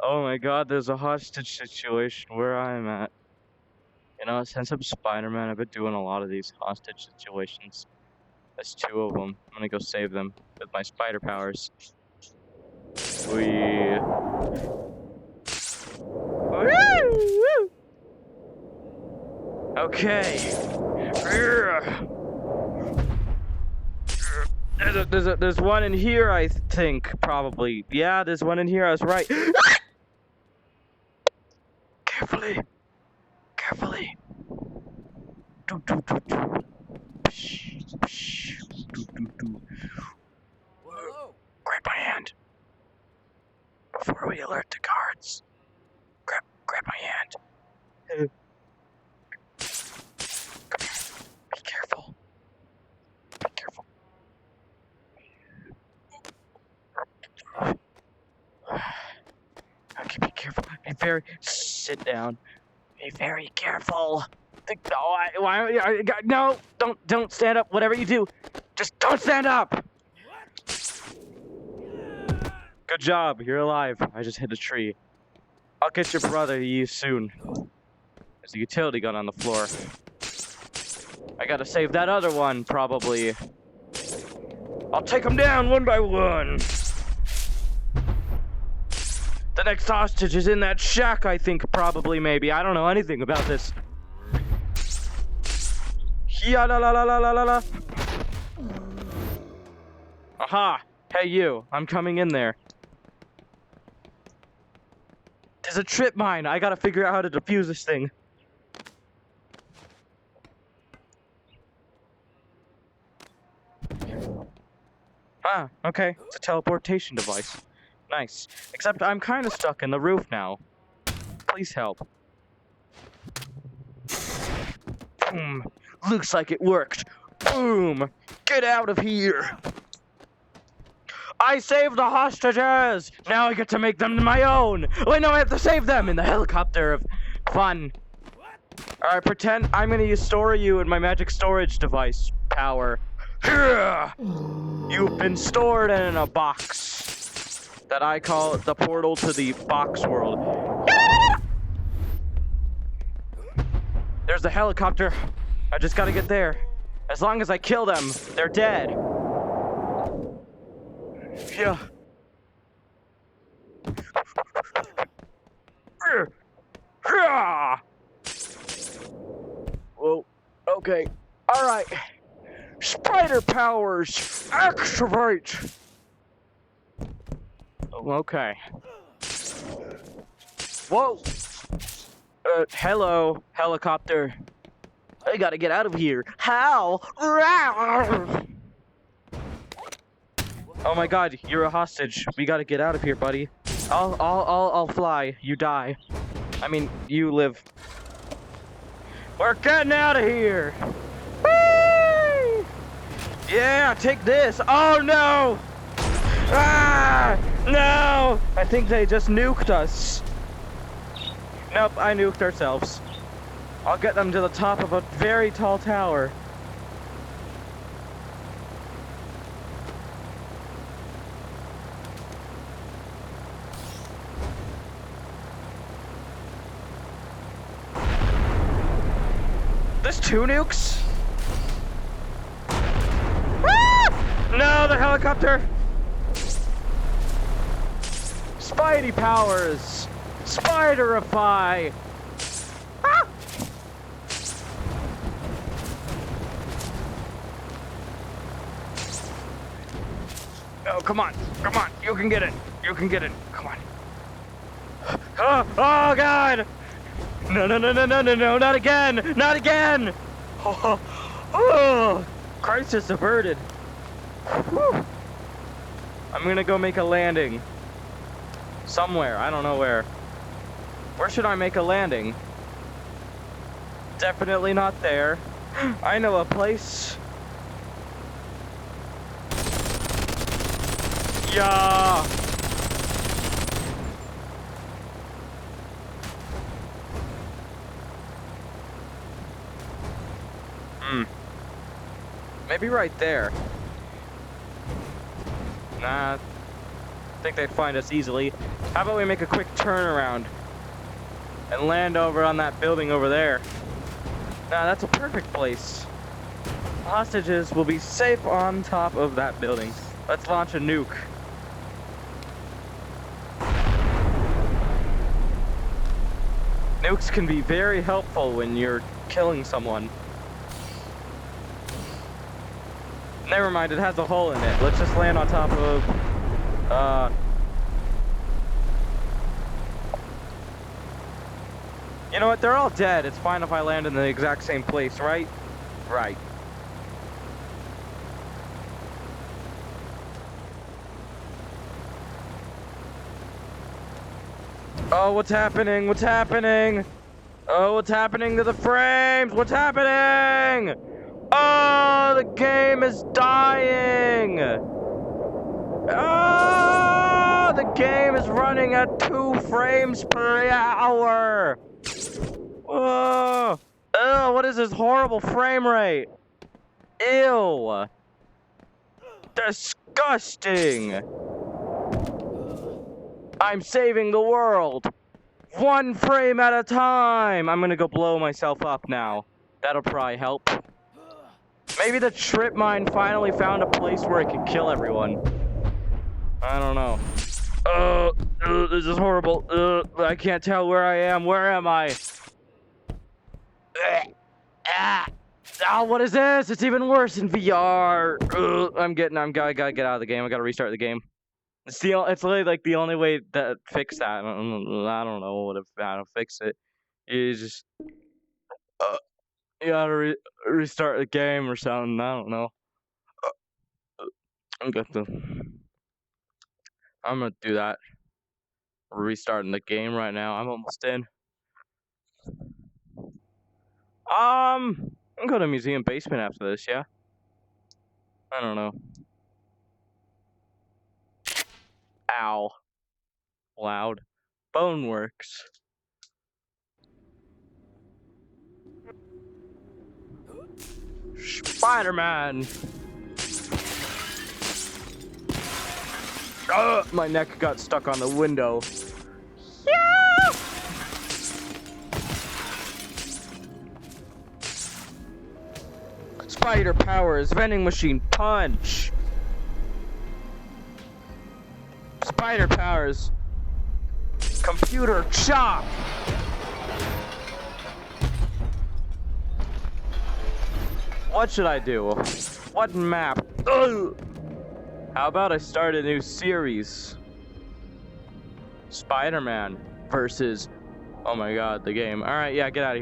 Oh my god, there's a hostage situation where I'm at. You know, since I'm Spider-Man, I've been doing a lot of these hostage situations. There's two of them. I'm gonna go save them with my spider powers. We. Okay. There's one in here, I think, probably. Yeah, there's one in here, I was right. Carefully. Carefully. Do, do, do, do. Psh, psh, do, do, do. Hello. Grab my hand. Before we alert the guards. Grab my hand. Be careful. Be careful. Okay, be careful. Be very. Sit down. Be very careful. No, don't stand up. Whatever you do, just don't stand up. Good job. You're alive. I just hit a tree. I'll get your brother to you soon. There's a utility gun on the floor. I gotta save that other one, probably. I'll take them down one by one. The next hostage is in that shack, I think, probably, maybe. I don't know anything about this. Ya la la la la la la la. Aha! Hey, you. I'm coming in there. There's a trip mine. I gotta figure out how to defuse this thing. Ah, okay. It's a teleportation device. Nice. Except I'm kind of stuck in the roof now. Please help. Boom. Looks like it worked. Boom. Get out of here. I saved the hostages. Now I get to make them my own. Wait, no, I have to save them in the helicopter of fun. Alright, pretend I'm gonna store you in my magic storage device power. You've been stored in a box that I call the portal to the box world. There's the helicopter. I just gotta get there. As long as I kill them, they're dead. Yeah. Whoa. Okay. All right. Spider powers, activate. Okay. Whoa. Hello, helicopter. I gotta get out of here. How? Oh my God, you're a hostage. We gotta get out of here, buddy. I'll fly. You die. I mean, you live. We're getting out of here. Whee! Yeah, take this. Oh no! Ah! No! I think they just nuked us. Nope, I nuked ourselves. I'll get them to the top of a very tall tower. There's two nukes? Ah! No, the helicopter! Spidey powers! Spiderify! Ah! Oh, come on, you can get it, come on. Oh God! No, not again! Oh, crisis averted. Whew. I'm gonna go make a landing. Somewhere, I don't know where. Where should I make a landing? Definitely not there. I know a place. Yeah. Maybe right there. Nah. think they'd find us easily. How about we make a quick turnaround and land over on that building over there? Now that's a perfect place. Hostages will be safe on top of that building. Let's launch a nuke. Nukes can be very helpful when you're killing someone. Never mind, it has a hole in it. Let's just land on top of, You know what, they're all dead. It's fine if I land in the exact same place, right? Right. Oh, what's happening? What's happening? Oh, what's happening to the frames? What's happening? Oh, the game is dying. Oh, the game is running at 2 frames per hour. Oh, what is this horrible frame rate? Ew. Disgusting. I'm saving the world. 1 frame at a time. I'm gonna go blow myself up now. That'll probably help. Maybe the trip mine finally found a place where it could kill everyone. I don't know. This is horrible. I can't tell where I am. Where am I? Oh, what is this? It's even worse in VR. I gotta get out of the game. I gotta restart the game. It's literally like the only way to fix that. I don't know how to fix it. You just you gotta restart the game or something. I don't know. I'm gonna do that. Restarting the game right now. I'm almost in. I'm gonna go to museum basement after this. Yeah. I don't know. Ow. Loud. Boneworks. Spider-Man! My neck got stuck on the window. Yeah! Spider powers, vending machine, punch! Spider powers, computer chop! What should I do? What map? Ugh. How about I start a new series? Spider-Man versus... Oh my god, the game. Alright, yeah, get out of here.